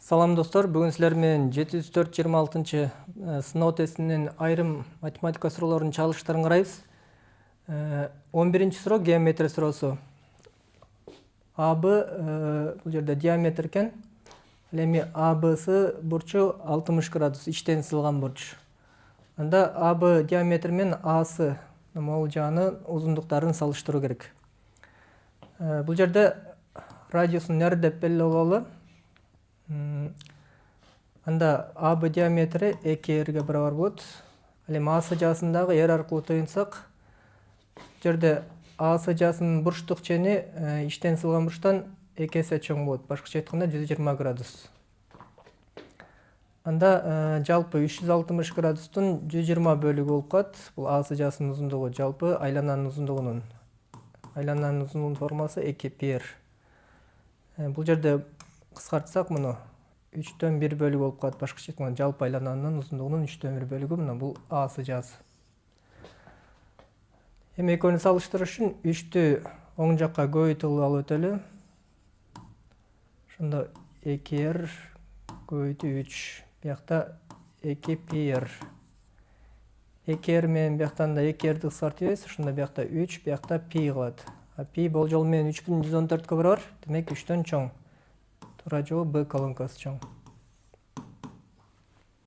Салам достор, бүгін сілер мен 704-26 сынау тестінің айрым математика сұрауларын чалыштарын қарайбыз. 11-ші сұрау геометрия сұраусу. АБ бұл жерде диаметр екен. Леме АБ-сы бурчу 60 градус, іштен сылған бурч. Анда АБ диаметр мен А-сы ол жағының ұзындықтарын салыштыру керек. Бұл жерде радиусын нәр деп белгілі олалы. Анда АБ диаметрі 2R-ге барабар болады. Әлем А-сы жасындағы R арқылы тойынсақ, жерде А-сы жасының бұрыштық чені іштен сылған бұрыштан 2 есе чоң болады. Башқаша айтқанда 120 градус. Анда жалпы 360 градустың 120 бөлігі болып қат. Бұл А-сы жасының ұзындығы жалпы айлананың ұзындығының. Айлананың ұзындығының формасы 2πr. Бұл жерде қысқартсақ мұны 3/1 бөлігі болып қат. Башқаша айтқанда жалпы айлананың ұзындығының 3/1 бөлігі мұны. Бұл А-сы жасы. Екеуін салыштыру үшін 3-ті оң жаққа көбейтіп алып өтелі. Шында 2R көбейту 3. Бияқта 2πr. 2R мен бияқтан да 2R-ді қысқартып, шында бияқта 3, бияқта π қалады. Пи бұл жол мен 3114-ке барар, демек 3-тен чоң. Тура жол Б колонкасы чоң.